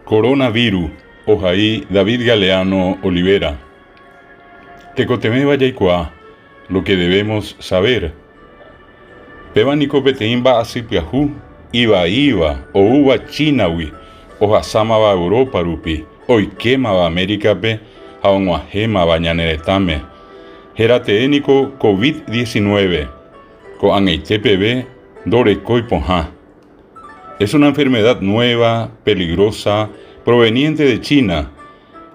Coronavirus, Ojaí David Galeano Olivera. Tecoteme Vallaicua, lo que debemos saber. Pebanico Peteimba Asipiajú, Iba, o Uva Chinawi, Ojasama va Europa Rupi, Oikema va América Pe, Aonguajema Bañaneretame, Gerateénico COVID-19, Coangeitepebe, Dorecoi Ponja. Es una enfermedad nueva, peligrosa, proveniente de China,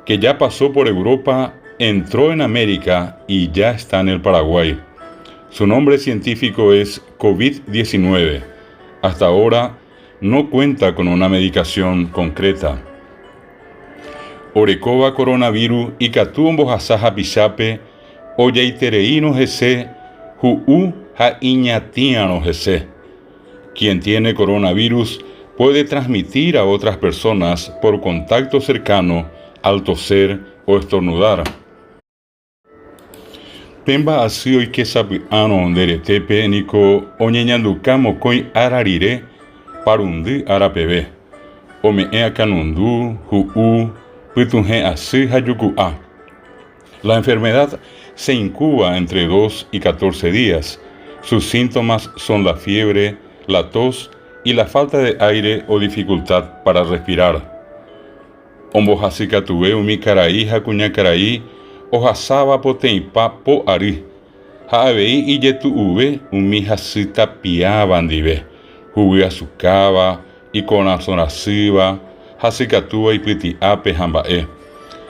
que ya pasó por Europa, entró en América y ya está en el Paraguay. Su nombre científico es COVID-19. Hasta ahora no cuenta con una medicación concreta. Orecova coronavirus y Catuombo Hasaja Pichape, Oyeitereino Gese, Juu Ha Iñatiano Gese. Quien tiene coronavirus puede transmitir a otras personas por contacto cercano al toser o estornudar. Pemba así hoy que sapiano deretepe nico oñeñandukamo koi ararire parundi arapebe. Ome eakanundu juu pitunje así hayukua. La enfermedad se incuba entre 2 y 14 días. Sus síntomas son la fiebre, la tos y la falta de aire o dificultad para respirar. Ombojasica tuve umicaraí jacuñacaraí ojasaba poteipa po ari. Jaabei y yetu uve umijasita pia bandive. Juguia sucaba y conazonasiva, hasicatúa y pitiape jambae.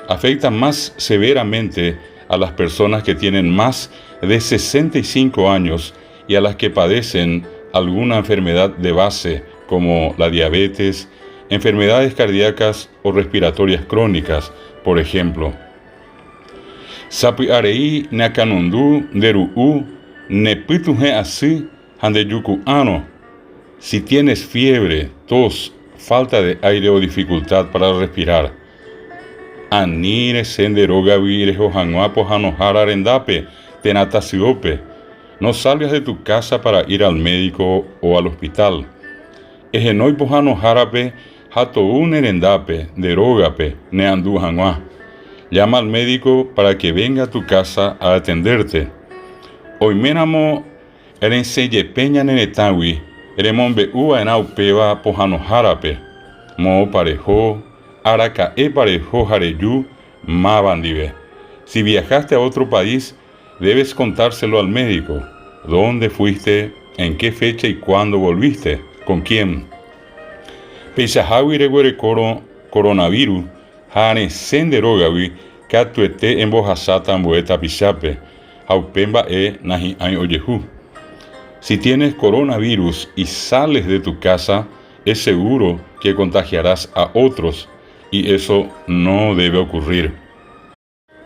Afecta más severamente a las personas que tienen más de 65 años y a las que padecen alguna enfermedad de base como la diabetes, enfermedades cardíacas o respiratorias crónicas, por ejemplo. Sapi arei nakanundu deruu nepituje así handeyukuano. Si tienes fiebre, tos, falta de aire o dificultad para respirar, anire senderoga virejo januapo janojara arendape tenatasiope. No salgas de tu casa para ir al médico o al hospital. Ejenoi pojano jarape, jato un erendape, derógape, neandu janua. Llama al médico para que venga a tu casa a atenderte. Hoy menamo erenseye peña nenetawi, eremombe ua enaupeva pojano jarape. Mo parejo, aracae parejo jareyu, ma bandive. Si viajaste a otro país, debes contárselo al médico. ¿Dónde fuiste? ¿En qué fecha y cuándo volviste? ¿Con quién? Peisahawi reguere coronavirus, hane senderogawi, katuete en bojasata ambueta pichape, haupemba nahi ay oyehu. Si tienes coronavirus y sales de tu casa, es seguro que contagiarás a otros, y eso no debe ocurrir.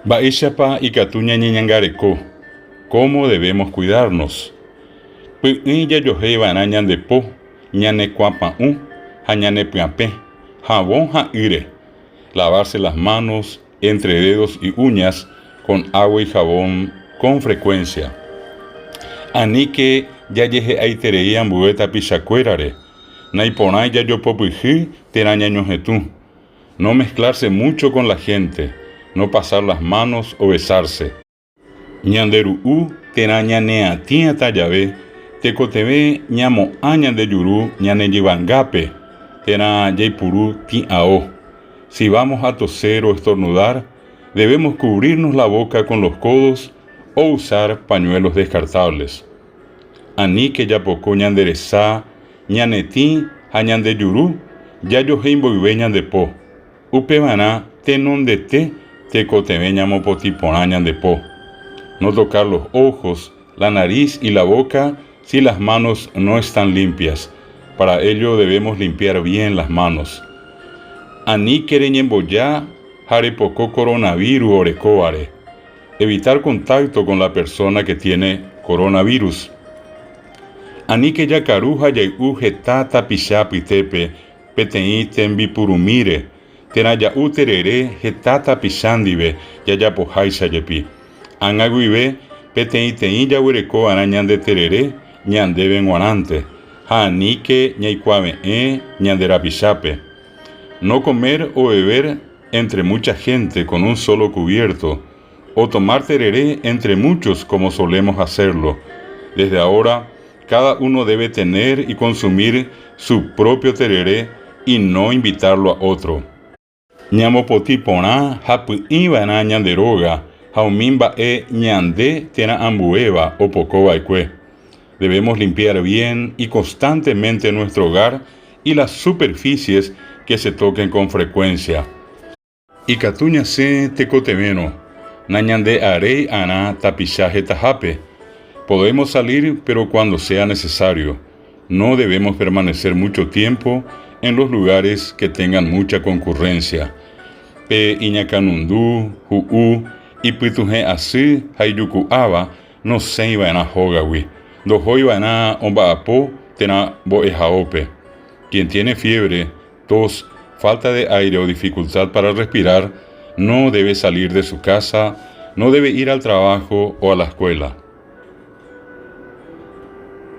Baishapa y Catuña ñañangareko. ¿Cómo debemos cuidarnos? Puya yohei banañan de po, ñane cuapaú, jañane piape, jabón jaire. Lavarse las manos entre dedos y uñas con agua y jabón con frecuencia. Anique ya yeje aiterei ambueta pichacuerare. Naiponay ya yo popuji terañañojetú. No mezclarse mucho con la gente. No pasar las manos o besarse. Ñanderuu teraña neatia tallabe, tecotebe ñamo aña de yurú ñane yivangape, tera yaipurú tiao. Si vamos a toser o estornudar, debemos cubrirnos la boca con los codos o usar pañuelos descartables. Anique yapocó ñanderezá, ñanetí, añan de yurú, yayo heimboibe ñandepo. Upebaná tenon de te, tecotebe ñamo potiponañan de po. No tocar los ojos, la nariz y la boca si las manos no están limpias. Para ello debemos limpiar bien las manos. Ani quereñemboyá, jarepocó coronavirus orecoare. Evitar contacto con la persona que tiene coronavirus. Ani que yacaruja yaiuje tata pichapitepe, peteí tembipurumire, tenaya uterere jetata pichandive, yayapojaisa yepi. Angaguibe, peteiteí yahuereco arañan de terere, ñandebe guanante, janique ñaicuave ñanderapichape. No comer o beber entre mucha gente con un solo cubierto, o tomar tereré entre muchos como solemos hacerlo. Desde ahora, cada uno debe tener y consumir su propio tereré y no invitarlo a otro. Ñamopoti porã hapy'i va'erã ñanderóga ha umi mba'e ñande térã ambuéva opokova'ekue. Debemos limpiar bien y constantemente nuestro hogar y las superficies que se toquen con frecuencia. Ikatu ñasẽ tekotemérõ, nañande'aréi arã tapicha hetahápe. Podemos salir, pero cuando sea necesario. No debemos permanecer mucho tiempo en los lugares que tengan mucha concurrencia. Pe iñakanundu, hu'u, ipytuhẽ asy ha ijuku'áva nosẽiva'erã hógagui. Ndohóiva'erã omba'apo térã mbo'ehaópe. Quien tiene fiebre, tos, falta de aire o dificultad para respirar, no debe salir de su casa, no debe ir al trabajo o a la escuela.